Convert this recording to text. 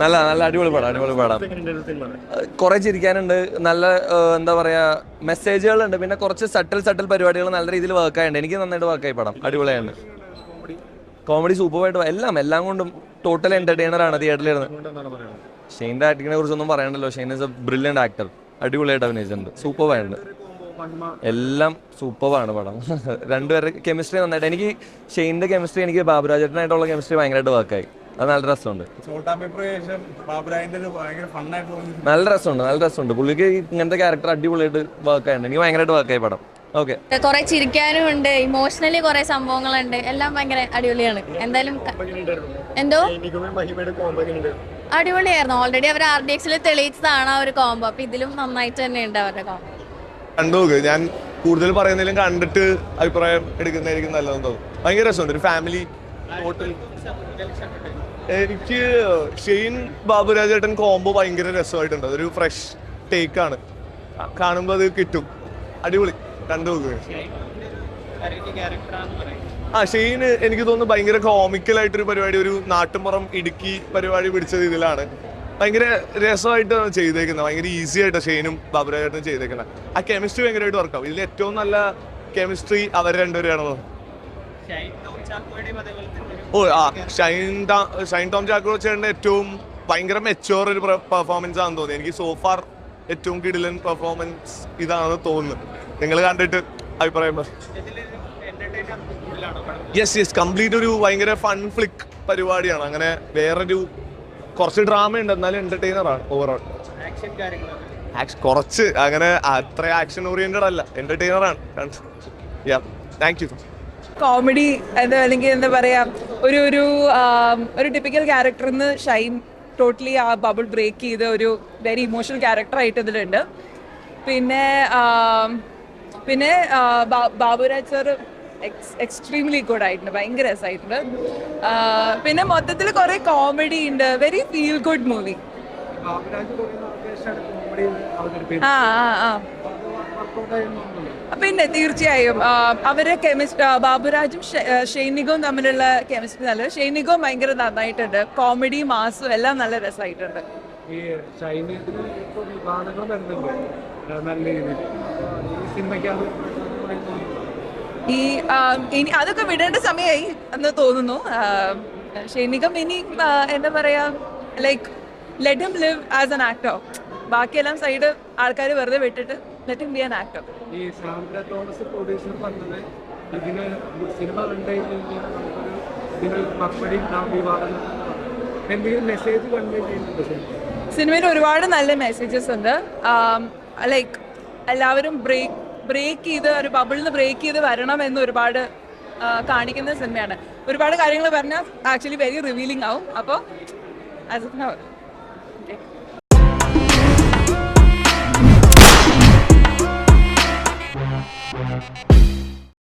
നല്ല നല്ല അടിപൊളി പടം. കുറെ ചിരിക്കാനുണ്ട്, നല്ല എന്താ പറയാ മെസ്സേജുകളുണ്ട്, പിന്നെ കുറച്ച് സട്ടിൽ പരിപാടികൾ നല്ല രീതിയിൽ വർക്ക് ആയിട്ടുണ്ട്. എനിക്ക് നന്നായിട്ട് വർക്കായി പടം, അടിപൊളിയാണ്. കോമഡി സൂപ്പറായിട്ട് എല്ലാം കൊണ്ടും ടോട്ടൽ എന്റർടൈനർ ആണ് തിയേറ്ററിലിരുന്ന്. ഷെയ്ൻ്റെ ആക്ടിങ്ങിനെ കുറിച്ചൊന്നും പറയണ്ടല്ലോ. Shane is A brilliant actor, അടിപൊളിയായിട്ട് അഭിനയിച്ചിട്ടുണ്ട്, സൂപ്പറായിട്ടുണ്ട്. എല്ലാം സൂപ്പറാണ് പടം. രണ്ടുപേരുടെ കെമിസ്ട്രി നന്നായിട്ട്, എനിക്ക് ഷെയ്ൻ്റെ കെമിസ്ട്രി, എനിക്ക് ബാബുരാജേട്ടനായിട്ടുള്ള കെമിസ്ട്രി ഭയങ്കരമായിട്ട് വർക്കായി. അത് നല്ല രസമുണ്ട്. നല്ല രസമുണ്ട്. പുള്ളിക്ക് ഇങ്ങനത്തെ ക്യാരക്ടർ അടിപൊളിയായിട്ട് വർക്കായിട്ടുണ്ട്. എനിക്ക് ഭയങ്കരമായിട്ട് വർക്കായി പടം. ഓക്കെ, കുറെ ചിരിക്കാനും ഉണ്ട്, ഇമോഷണലി കുറെ സംഭവങ്ങളുണ്ട്, എല്ലാം ഭയങ്കര അടിപൊളിയാണ്. എന്തായാലും എന്തോ അടിപൊളിയായിരുന്നു. ഓൾറെഡി അവർ RDXൽ തെളിയിച്ചതാണ് ആ ഒരു കോംബോ. അപ്പൊ ഇതിലും നന്നായിട്ട് തന്നെ ഉണ്ട് അവരുടെ കോംബോ. കണ്ടുനോക്ക്. ഞാൻ കൂടുതൽ പറയുന്നതിലും കണ്ടിട്ട് അഭിപ്രായം എടുക്കുന്നതായിരിക്കും നല്ലതെന്ന് തോന്നുന്നു. ഭയങ്കര രസമുണ്ട്. ഒരു ഫാമിലി ടോട്ടൽ. എനിക്ക് ഷെയ്ൻ ബാബുരാജേട്ടൻ കോംബോ ഭയങ്കര രസമായിട്ടുണ്ട്. അതൊരു ഫ്രഷ് ടേക്കാണ്. കാണുമ്പോൾ അത് കിട്ടും. അടിപൊളി, കണ്ടുനോക്കുക. ഷെയ്ന് എനിക്ക് തോന്നുന്നു ഭയങ്കര കോമിക്കലായിട്ടൊരു പരിപാടി, ഒരു നാട്ടുമ്പുറം ഇടുക്കി പരിപാടി പിടിച്ചത് ഇതിലാണ്. ഭയങ്കര രസമായിട്ട് ചെയ്തേക്കുന്നത്, ഭയങ്കര ഈസി ആയിട്ട് ഷെയ്നും ബാബുരാജേട്ടനും ചെയ്തേക്കുന്നത്. ആ കെമിസ്ട്രി ഭയങ്കരമായിട്ട് വർക്കാവും. ഇതിൽ ഏറ്റവും നല്ല കെമിസ്ട്രി അവർ രണ്ടുപേരാണെന്ന്. ഷൈൻ ടോം ചാക്കോ ചേട്ടൻ്റെ ഏറ്റവും ഭയങ്കര മെച്ചോർ ഒരു പെർഫോമൻസ് ആണെന്ന് തോന്നി എനിക്ക്. സോഫാർ ഏറ്റവും കിടിലൻ പെർഫോമൻസ് ഇതാണെന്ന് തോന്നുന്നു. നിങ്ങൾ കണ്ടിട്ട് അഭിപ്രായം പറ. യെസ്, കംപ്ലീറ്റ് ഒരു ഭയങ്കര ഫൺ ഫ്ലിക്ക് പരിപാടിയാണ്. അങ്ങനെ വേറൊരു കുറച്ച് ഡ്രാമ ഉണ്ട്, എന്നാലും എന്റർടൈനർ ആണ് ഓവറോൾ. കുറച്ച് അങ്ങനെ അത്ര ആക്ഷൻ ഓറിയന്റഡ് അല്ല, എന്റർടൈനർ ആണ്. Thank you. കോമഡി അല്ലെങ്കിൽ എന്താ പറയാ, ഒരു ടിപ്പിക്കൽ ക്യാരക്ടറിന്ന് ഷൈൻ ടോട്ടലി ആ ബബിൾ ബ്രേക്ക് ചെയ്ത് ഒരു വെരി ഇമോഷണൽ ക്യാരക്ടറായിട്ട് ഇതിലുണ്ട്. പിന്നെ ബാബുരാജ് സർ എക്സ്ട്രീംലി ഗുഡ് ആയിട്ടുണ്ട്, ഭയങ്കര രസമായിട്ടുണ്ട്. പിന്നെ മൊത്തത്തിൽ കുറെ കോമഡി ഉണ്ട്, വെരി ഫീൽ ഗുഡ് മൂവി. പിന്നെ തീർച്ചയായും അവരെ ബാബുരാജും ഷെയ്നികവും തമ്മിലുള്ള കെമിസ്ട്രി നല്ല. ഷെയ്നികവും ഭയങ്കര നന്നായിട്ടുണ്ട്, കോമഡി മാസും എല്ലാം നല്ല രസമായിട്ടുണ്ട്. ഇനി അതൊക്കെ വിടേണ്ട സമയമായി എന്ന് തോന്നുന്നു. ഷെയ്നികം ഇനി എന്താ പറയാ, like let him live as an actor. ബാക്കിയെല്ലാം സൈഡ് ആൾക്കാർ വെറുതെ വിട്ടിട്ട് let him be an actor. സിനിമയിൽ ഒരുപാട് നല്ല മെസ്സേജസ് ഉണ്ട്. ലൈക്ക് എല്ലാവരും ബ്രേക്ക് ചെയ്ത് ഒരു ബബിളിൽ നിന്ന് ബ്രേക്ക് ചെയ്ത് വരണം എന്ന് ഒരുപാട് കാണിക്കുന്ന സിനിമയാണ്. ഒരുപാട് കാര്യങ്ങൾ പറഞ്ഞാൽ ആക്ച്വലി വെരി റിവീലിംഗ് ആവും. അപ്പോൾ